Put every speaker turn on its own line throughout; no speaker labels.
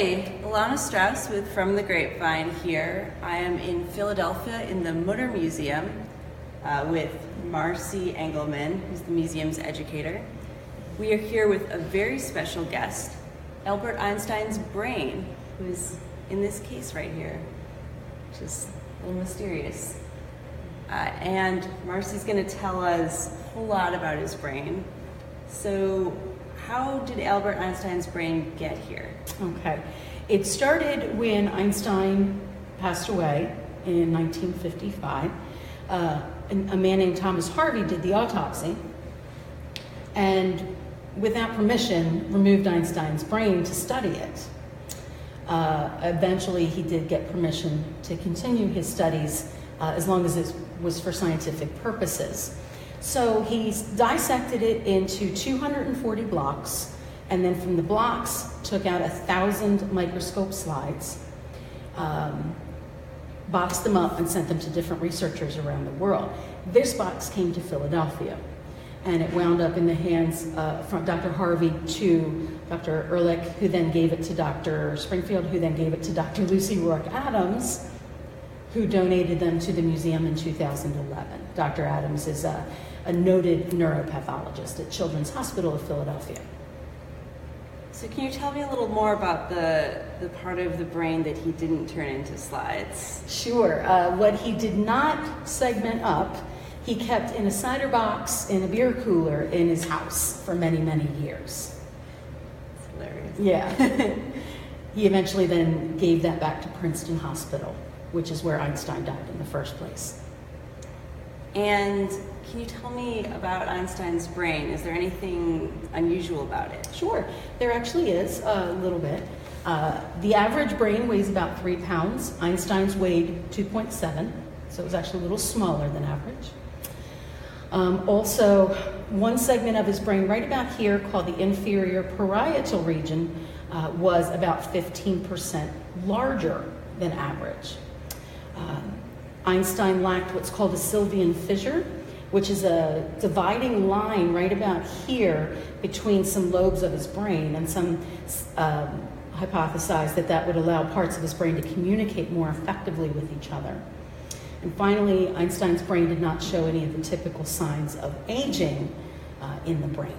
Hi, Alana Strauss with From the Grapevine here. I am in Philadelphia in the Mutter Museum with Marcy Engelman, who's the museum's educator. We are here with a very special guest, Albert Einstein's brain, who is in this case right here, which is a little mysterious. And Marcy's going to tell us a whole lot about his brain. So, how did Albert Einstein's brain get here?
Okay. It started when Einstein passed away in 1955. A man named Thomas Harvey did the autopsy and, without permission, removed Einstein's brain to study it. Eventually, he did get permission to continue his studies as long as it was for scientific purposes. So he dissected it into 240 blocks, and then from the blocks took out 1,000 microscope slides, boxed them up and sent them to different researchers around the world. This box came to Philadelphia, and it wound up in the hands from Dr. Harvey to Dr. Ehrlich, who then gave it to Dr. Springfield, who then gave it to Dr. Lucy Rourke Adams, who donated them to the museum in 2011. Dr. Adams is a noted neuropathologist at Children's Hospital of Philadelphia.
So can you tell me a little more about the part of the brain that he didn't turn into slides?
Sure. What he did not segment up, he kept in a cider box in a beer cooler in his house for many, many years.
That's hilarious.
Yeah. He eventually then gave that back to Princeton Hospital, which is where Einstein died in the first place.
And can you tell me about Einstein's brain? Is there anything unusual about it?
Sure, there actually is a little bit. The average brain weighs about 3 pounds. Einstein's weighed 2.7, so it was actually a little smaller than average. Also, one segment of his brain right about here, called the inferior parietal region, was about 15% larger than average. Einstein lacked what's called a Sylvian fissure, which is a dividing line right about here between some lobes of his brain, and some hypothesized that that would allow parts of his brain to communicate more effectively with each other. And finally, Einstein's brain did not show any of the typical signs of aging in the brain.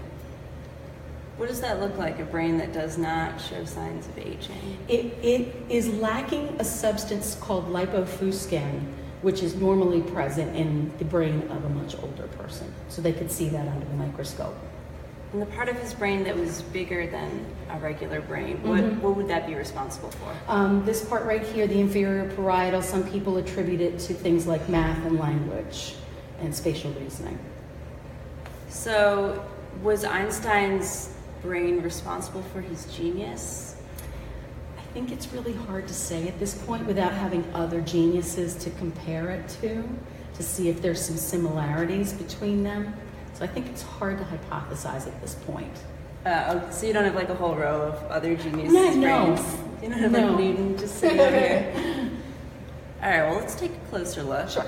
What does that look like, a brain that does not show signs of aging?
It is lacking a substance called lipofuscin, which is normally present in the brain of a much older person. So they could see that under the microscope.
And the part of his brain that was bigger than a regular brain, what would that be responsible for?
This part right here, the inferior parietal, some people attribute it to things like math and language and spatial reasoning.
So was Einstein's brain responsible for his genius?
I think it's really hard to say at this point without having other geniuses to compare it to see if there's some similarities between them. So I think it's hard to hypothesize at this point.
So you don't have like a whole row of other geniuses'
No.
brains? You don't have like Newton just sitting over here? All right, well, let's take a closer look.
Sure.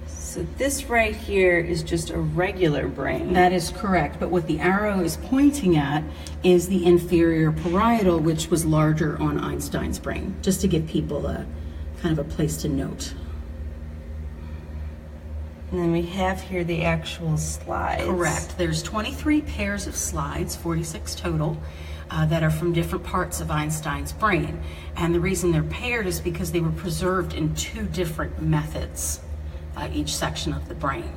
So this right here is just a regular brain.
That is correct, but what the arrow is pointing at is the inferior parietal, which was larger on Einstein's brain, just to give people a kind of a place to note.
And then we have here the actual slides.
Correct. There's 23 pairs of slides, 46 total, that are from different parts of Einstein's brain. And the reason they're paired is because they were preserved in 2 different methods. Each section of the brain.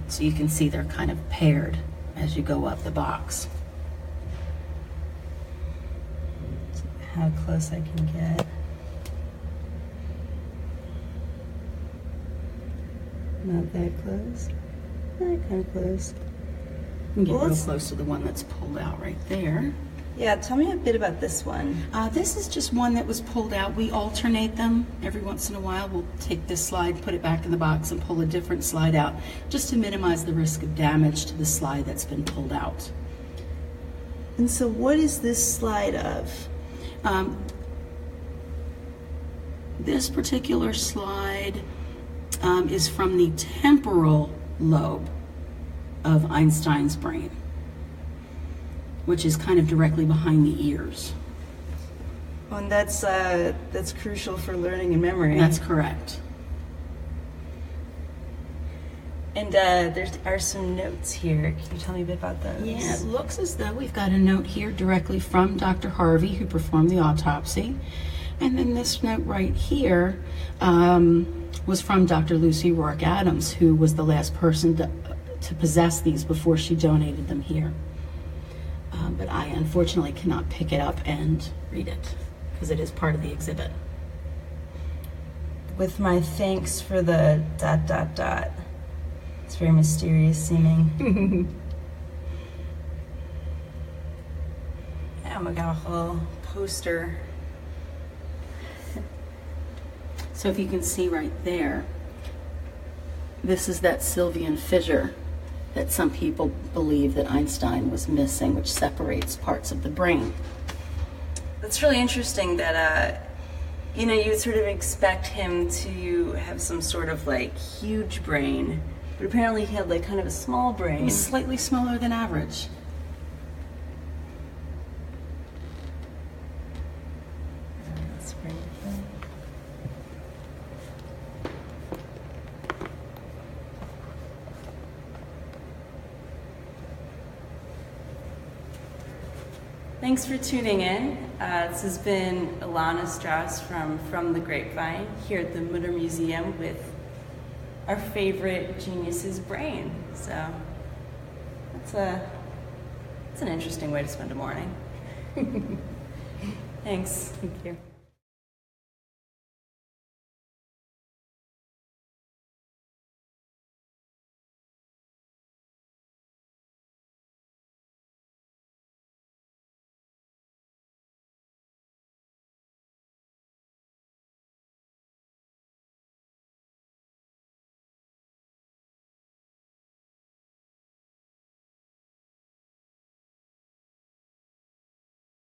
So you can see they're kind of paired as you go up the box.
How close I can get. Not that close. Kind of close.
You can get real close to the one that's pulled out right there.
Yeah, tell me a bit about this one.
This is just one that was pulled out. We alternate them every once in a while. We'll take this slide, put it back in the box, and pull a different slide out, just to minimize the risk of damage to the slide that's been pulled out.
And so what is this slide of?
This particular slide is from the temporal lobe of Einstein's brain, which is kind of directly behind the ears.
Oh, and that's crucial for learning and memory.
That's correct.
And there are some notes here. Can you tell me a bit about those?
Yeah, it looks as though we've got a note here directly from Dr. Harvey, who performed the autopsy. And then this note right here was from Dr. Lucy Rourke Adams, who was the last person to possess these before she donated them here. But I unfortunately cannot pick it up and read it because it is part of the exhibit.
With my thanks for the ... It's very mysterious seeming. Yeah, we got a whole poster.
So if you can see right there, this is that Sylvian fissure that some people believe that Einstein was missing, which separates parts of the brain.
That's really interesting that, you'd sort of expect him to have some sort of like huge brain, but apparently he had like kind of a small brain.
He was slightly smaller than average.
That's very different. Thanks for tuning in. This has been Ilana Strauss from the Grapevine here at the Mutter Museum with our favorite genius's brain. So that's an interesting way to spend a morning. Thanks.
Thank you.